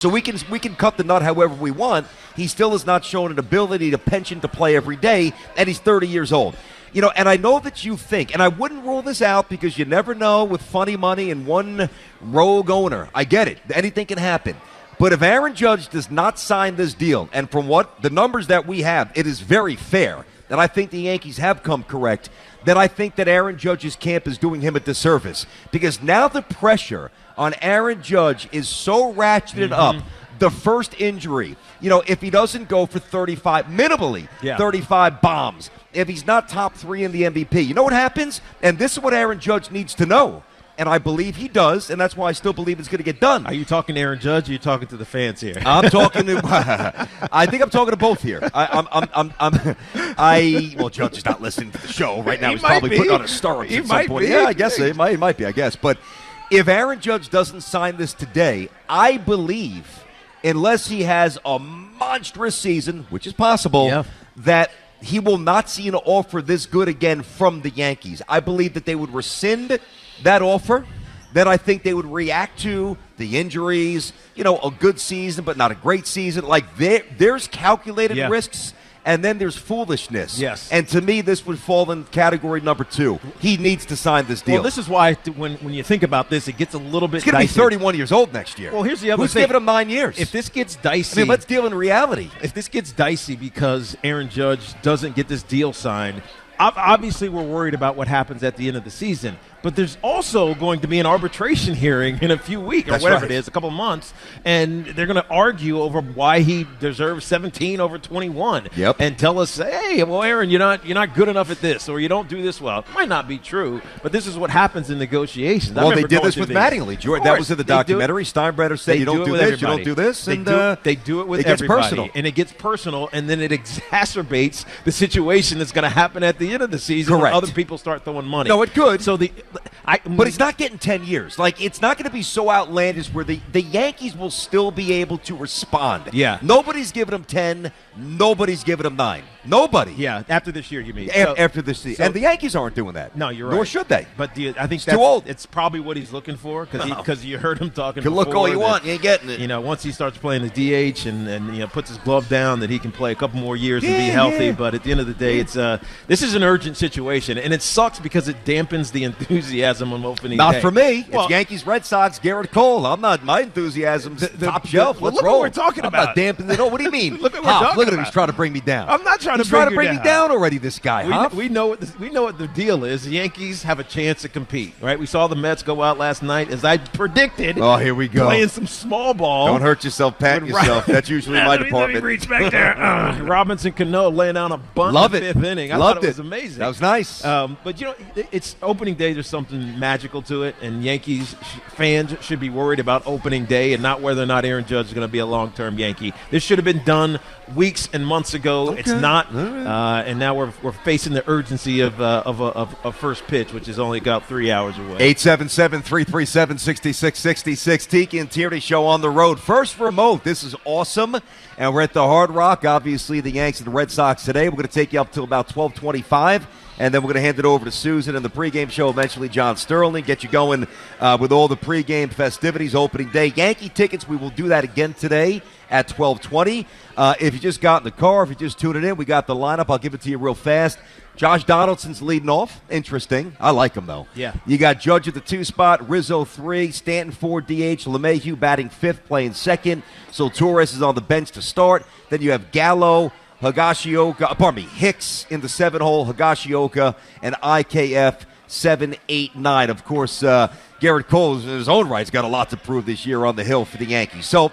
So we can cut the nut however we want. He still has not shown an ability to pension to play every day, and he's 30 years old. And I know that you think, and I wouldn't rule this out because you never know with funny money and one rogue owner. I get it. Anything can happen. But if Aaron Judge does not sign this deal, and from what the numbers that we have, it is very fair, and I think the Yankees have come correct, then I think that Aaron Judge's camp is doing him a disservice. Because now the pressure on Aaron Judge is so ratcheted up. The first injury, if he doesn't go for 35, minimally 35 bombs, if he's not top 3 in the MVP, you know what happens? And this is what Aaron Judge needs to know. And I believe he does, and that's why I still believe it's going to get done. Are you talking to Aaron Judge, or are you talking to the fans here? I'm talking to I think I'm talking to both here. Well, Judge is not listening to the show right now. He's probably putting on a Starbucks at some point. Yeah, I guess it might be, I guess. But if Aaron Judge doesn't sign this today, I believe, unless he has a monstrous season, which is possible, that he will not see an offer this good again from the Yankees. I believe that they would rescind that offer. Then I think they would react to the injuries, a good season but not a great season. Like there's calculated risks, and then there's foolishness. Yes. And to me, this would fall in category number 2. He needs to sign this deal. Well, this is why when you think about this, it gets a little bit dicey. He's going to be 31 years old next year. Well, here's the other Who's thing. giving him 9 years? If this gets dicey. Let's deal in reality. If this gets dicey because Aaron Judge doesn't get this deal signed, obviously we're worried about what happens at the end of the season. But there's also going to be an arbitration hearing in a few weeks or whatever it is, a couple months, and they're going to argue over why he deserves 17 over 21. And tell us, hey, well, Aaron, you're not good enough at this, or you don't do this well. It might not be true, but this is what happens in negotiations. Well, they did this with Mattingly. That was in the documentary. Steinbrenner said, you don't do this, you don't do this. They do it with everybody. It gets personal. And it gets personal, and then it exacerbates the situation that's going to happen at the end of the season when other people start throwing money. No, it could. So but he's not getting 10 years. Like, it's not going to be so outlandish where the Yankees will still be able to respond. Yeah. Nobody's giving him 10. Nobody's giving him 9. Nobody. Yeah, after this year, you mean. After this season. And the Yankees aren't doing that. No, you're right. Nor should they. But I think too old. It's probably what he's looking for because you heard him talking before. You can look all you want. You ain't getting it. Once he starts playing the DH and puts his glove down, that he can play a couple more years and be healthy. Yeah. But at the end of the day, this is an urgent situation. And it sucks because it dampens the enthusiasm on opening day. Not for me. It's Yankees, Red Sox, Garrett Cole. I'm not. My enthusiasm's top shelf. Let's look roll. What we're talking about. I'm not dampening it. What do you mean? Look at what we're talking look at him. about. He's trying to bring me down. I'm not trying He's to trying to bring me down already. This guy. We know what the deal is. The Yankees have a chance to compete. Right. We saw the Mets go out last night, as I predicted. Oh, here we go. Playing some small ball. Don't hurt yourself. Pat yourself. That's usually my department. Let me reach back there. Robinson Cano laying down a bunt in the 5th inning. I thought it was amazing. That was nice. But it's opening day. There's something magical to it, and Yankees fans should be worried about opening day and not whether or not Aaron Judge is going to be a long-term Yankee. This should have been done weeks and months ago. Okay. It's not, and now we're facing the urgency of first pitch, which is only about 3 hours away. 877-337-6666. Tiki and Tierney show on the road. First remote. This is awesome, and we're at the Hard Rock. Obviously, the Yanks and the Red Sox today. We're going to take you up till about 12:25. And then we're going to hand it over to Susan and the pregame show, eventually John Sterling, get you going with all the pregame festivities, opening day. Yankee tickets, we will do that again today at 12:20. If you just got in the car, if you just tuned it in, we got the lineup. I'll give it to you real fast. Josh Donaldson's leading off. Interesting. I like him, though. Yeah. You got Judge at the 2 spot, Rizzo 3, Stanton 4 DH, LeMahieu batting 5th, playing 2nd. So Torres is on the bench to start. Then you have Gallo, Hicks in the 7-hole, Higashioka, and IKF 7, 8, 9. Of course, Garrett Cole, in his own right, has got a lot to prove this year on the hill for the Yankees. So,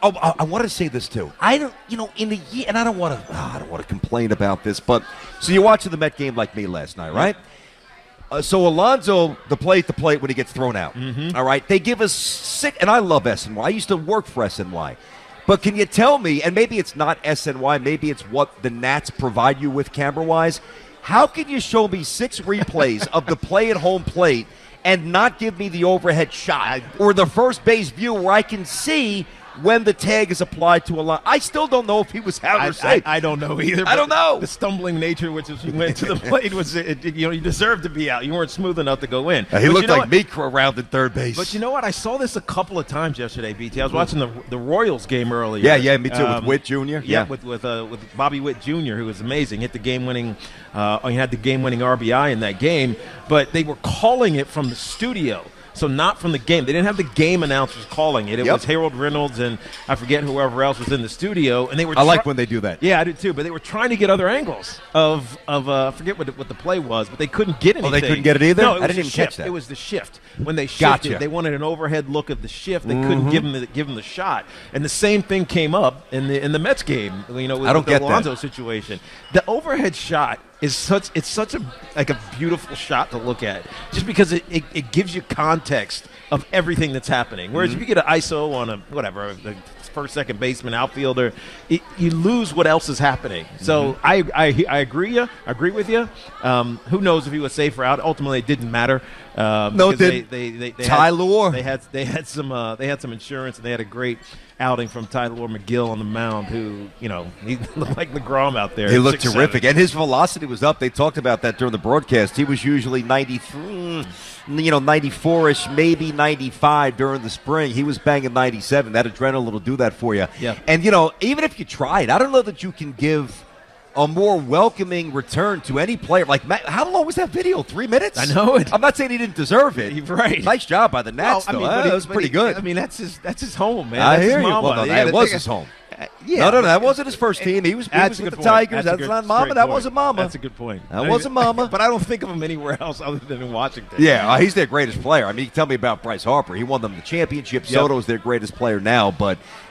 I want to say this too. I don't, in the year, and I don't want to complain about this, but so you're watching the Met game like me last night, right? So Alonso, the plate when he gets thrown out. Mm-hmm. All right, they give us 6, and I love SNY. I used to work for SNY. But can you tell me, and maybe it's not SNY, maybe it's what the Nats provide you with camera-wise, how can you show me 6 replays of the play at home plate and not give me the overhead shot or the first base view where I can see when the tag is applied to a line. I still don't know if he was out or safe. I don't know either. I don't know. The stumbling nature which he went to the plate was, you deserved to be out. You weren't smooth enough to go in. He looked like Mikra around at third base. But you know what? I saw this a couple of times yesterday, BT. I was watching the Royals game earlier. Yeah, me too. With Witt Jr. Yeah, with Bobby Witt Jr., who was amazing. Hit the game-winning. He had the game-winning RBI in that game. But they were calling it from the studio. So not from the game. They didn't have the game announcers calling it. It was Harold Reynolds and I forget whoever else was in the studio. And they were. I like when they do that. Yeah, I do too. But they were trying to get other angles of I forget what the play was, but they couldn't get anything. Oh, they couldn't get it either? No, I didn't even catch that. It was the shift. When they shifted, they wanted an overhead look of the shift. They couldn't give them the shot. And the same thing came up in the Mets game. With the Alonso situation. The overhead shot is such a beautiful shot to look at, just because it gives you context of everything that's happening. Whereas if you get an ISO on the first, second baseman, outfielder, you lose what else is happening. So I agree with you. Who knows if he was safe or out? Ultimately, it didn't matter. No, they Tyler. They had some insurance, and they had a great outing from Tyler McGill on the mound, who, he looked like LeGrom out there. He looked terrific, and his velocity was up. They talked about that during the broadcast. He was usually 93, 94-ish, maybe 95 during the spring. He was banging 97. That adrenaline will do that for you. Yeah. And, even if you tried, I don't know that you can give a more welcoming return to any player. Like, how long was that video? 3 minutes? I know it. I'm not saying he didn't deserve it. Right. Nice job by the Nats, though. That was pretty good. I mean, that's his home, man. I That's hear his you. mama. Well, that was his home. Yeah. No, that wasn't his first team. He was with the Tigers. That's not Mama. That wasn't Mama. That's a good point. That wasn't Mama. But I don't think of him anywhere else other than in Washington. Yeah, he's their greatest player. I mean, you can tell me about Bryce Harper. He won them the championship. Soto's their greatest player now,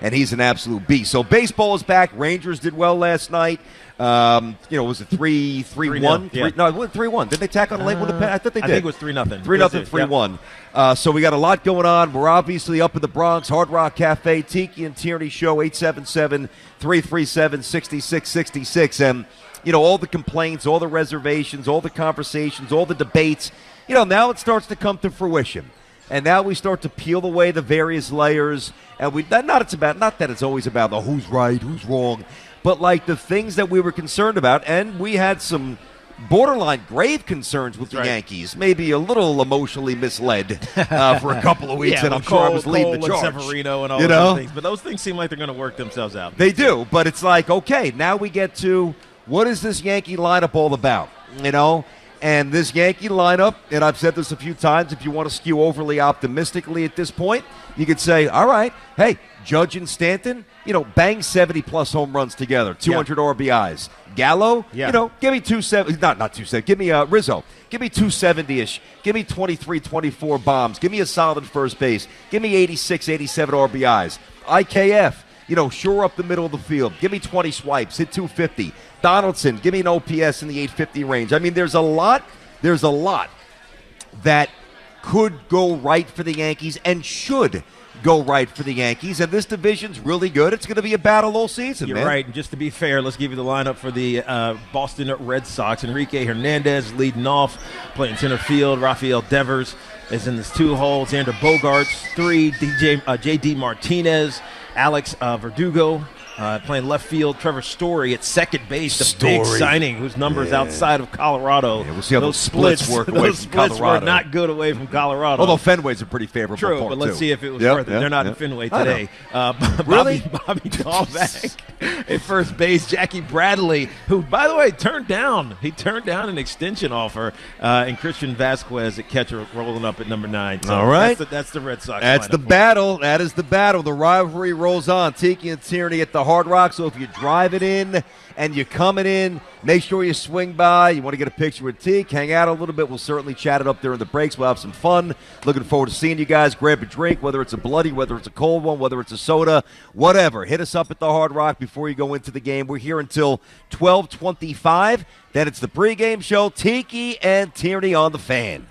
and he's an absolute beast. So baseball is back. Rangers did well last night. Was it 3-1? Yeah. No, it went 3-1. Did they tack on a late one? I thought they did. I think it was 3-0. 3-0, 3-1. So we got a lot going on. We're obviously up in the Bronx, Hard Rock Cafe, Tiki and Tierney Show, 877-337-6666. And, all the complaints, all the reservations, all the conversations, all the debates, now it starts to come to fruition. And now we start to peel away the various layers. And not that it's always about the who's right, who's wrong, but like the things that we were concerned about. And we had some borderline grave concerns with the Yankees, maybe a little emotionally misled for a couple of weeks, and I'm sure I was leading the charge. Severino and all those things. But those things seem like they're going to work themselves out. They do, but it's like, okay, now we get to what is this Yankee lineup all about, And this Yankee lineup, and I've said this a few times, if you want to skew overly optimistically at this point, you could say, all right, hey, Judge and Stanton, bang 70-plus home runs together, 200 RBIs. Gallo, give me 270, not 270, give me Rizzo. Give me 270-ish. Give me 23, 24 bombs. Give me a solid first base. Give me 86, 87 RBIs. IKF, shore up the middle of the field. Give me 20 swipes, hit 250. Donaldson, give me an OPS in the 850 range. I mean, there's a lot that could go right for the Yankees and should go right for the Yankees, and this division's really good. It's going to be a battle all season, You're man. right, and just to be fair, let's give you the lineup for the Boston Red Sox. Enrique Hernandez leading off, playing center field. Rafael Devers is in his 2 holes. Xander Bogaerts, 3. J.D. Martinez. Alex Verdugo playing left field. Trevor Story at second base, the big signing, whose numbers outside of Colorado. Yeah, we'll see how those splits work away those from splits Colorado. were not good away from Colorado. Although Fenway's a pretty favorable True, park, but let's too. see if it was worth it. They're not in Fenway today. Really? Bobby Dahlbeck at first base. Jackie Bradley, who, by the way, turned down an extension offer, and Christian Vasquez at catcher rolling up at number 9. So all right. That's the Red Sox. That's the battle. That is the battle. The rivalry rolls on. Tiki and Tierney at the Hard Rock. So if you drive it in and you're coming in, make sure you swing by. You want to get a picture with Tiki, hang out a little bit. We'll certainly chat it up during the breaks. We'll have some fun. Looking forward to seeing you guys. Grab a drink, whether it's a bloody, whether it's a cold one, whether it's a soda, whatever. Hit us up at the Hard Rock before you go into the game. We're here until 12:25. Then it's the pregame show. Tiki and Tierney on the Fan.